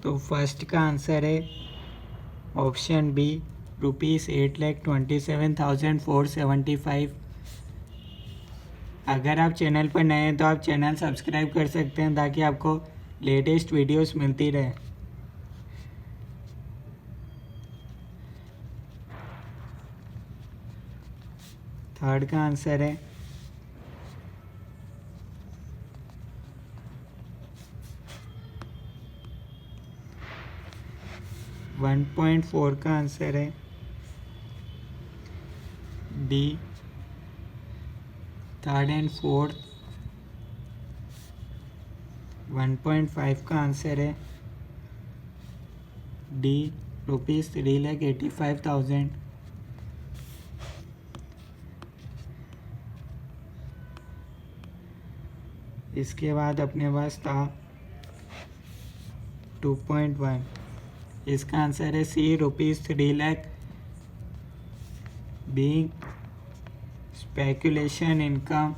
तो फर्स्ट का आंसर है ऑप्शन बी, ₹8,27,475। अगर आप चैनल पर नए हैं तो आप चैनल सब्सक्राइब कर सकते हैं ताकि आपको लेटेस्ट वीडियोस मिलती रहे। थर्ड का आंसर है $1.4 का आंसर है डी, थर्ड एंड फोर्थ। 1.5 का आंसर है डी, ₹3,85,000। इसके बाद अपने पास था 2.1, इसका आंसर है सी, ₹3 lakh, being speculation income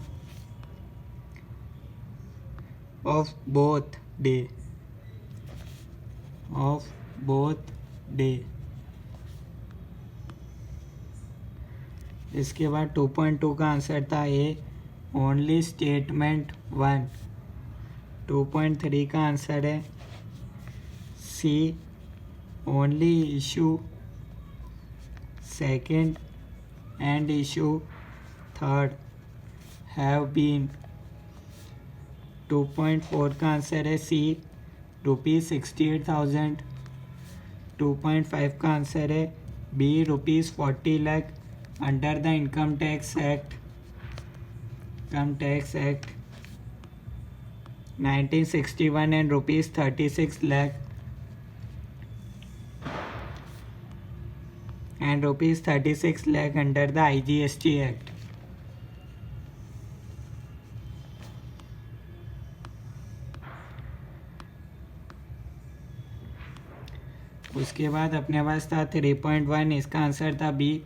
of both day। इसके बाद 2.2 का आंसर था ए, ओनली स्टेटमेंट 1। 2.3 का आंसर है C, only issue second and issue third have been. 2.4 का आंसर है सी, ₹68,000। 2.5 का आंसर है B, ₹40 lakh under the income tax act 1961 and ₹36 lakh and ₹36 lakh under the IGST Act। उसके बाद अपने पास था 3.1, इसका आंसर था बी,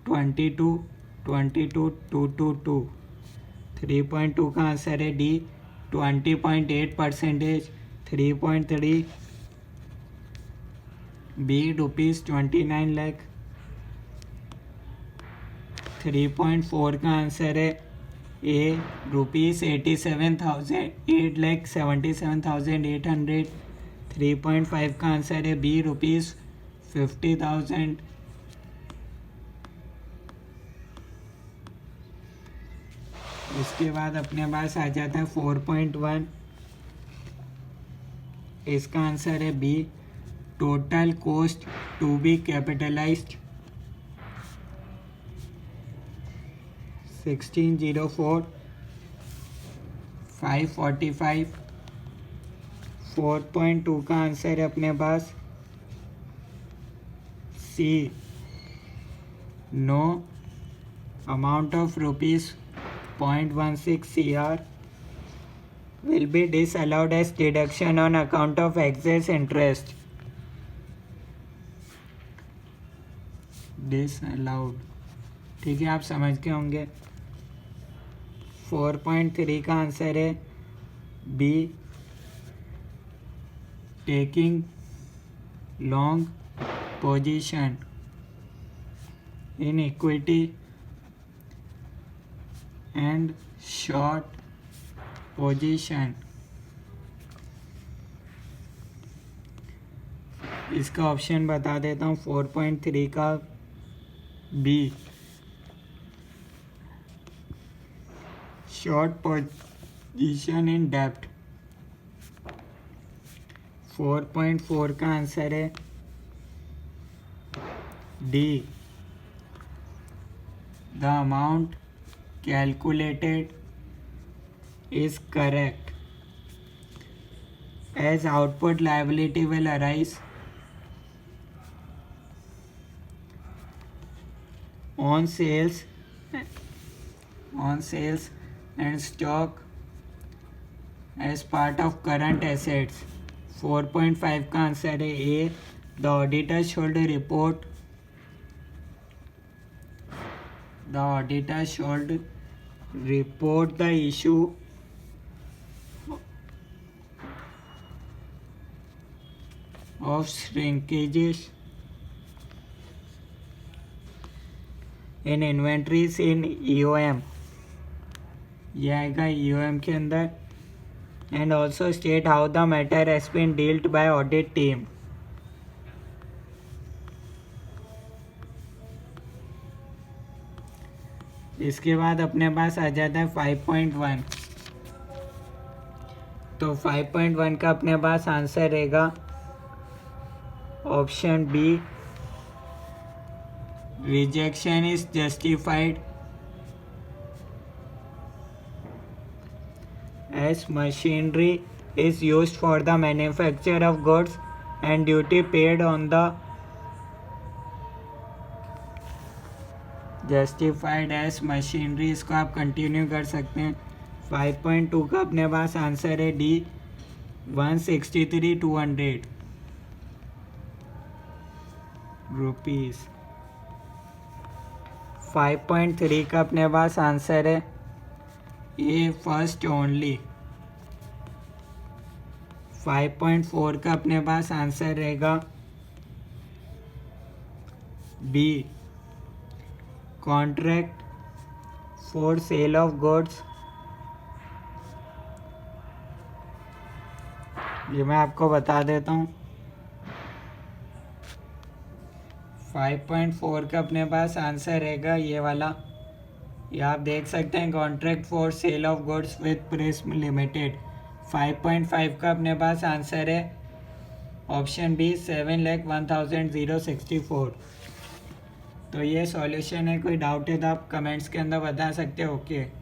22,222। 3.2 का आंसर है डी, 20.8%। 3.3 बी, ₹29 लाख। 3.4 का आंसर है ए, ₹877,800। 3.5 का आंसर है बी, ₹50,000। इसके बाद अपने पास आ जाता है 4.1, इसका आंसर है B, total cost to be capitalised 16,04,545। 4.2 का आंसर है अपने पास C, no amount of ₹0.16 CR will be disallowed as deduction on account of excess interest। disallowed, ठीक है, आप समझ के होंगे। 4.3 का आंसर है B, taking long position in equity and short position. इसका ऑप्शन बता देता हूँ 4.3 का बी, शॉर्ट पोजीशन इन डेप्ट। 4.4 का आंसर है D, the amount calculated is correct as output liability will arise on sales and stock as part of current assets। 4.5 का answer है A, the auditor should report the issue of shrinkages in inventories in EOM, ये आएगा EOM के अंदर. And also state how the matter has been dealt by audit team. इसके बाद अपने पास आ जाता है 5.1. तो 5.1 का अपने पास आंसर रहेगा option B. Rejection is justified as machinery is used for the manufacture of goods and duty paid on the justified as machinery. इसको आप कंटिन्यू कर सकते हैं. 5.2 का अपने पास आंसर है डी 163,200 रुपीज़. 5.3 का अपने पास आंसर है ए फर्स्ट ओनली. 5.4 का अपने पास आंसर रहेगा B contract for sale of goods. ये मैं आपको बता देता हूँ. 5.4 का अपने पास आंसर रहेगा ये वाला. ये आप देख सकते हैं contract for sale of goods with prism limited. 5.5 का अपने पास आंसर है ऑप्शन बी 7,01,064. तो ये सॉल्यूशन है. कोई डाउट है तो आप कमेंट्स के अंदर बता सकते हो. ओके.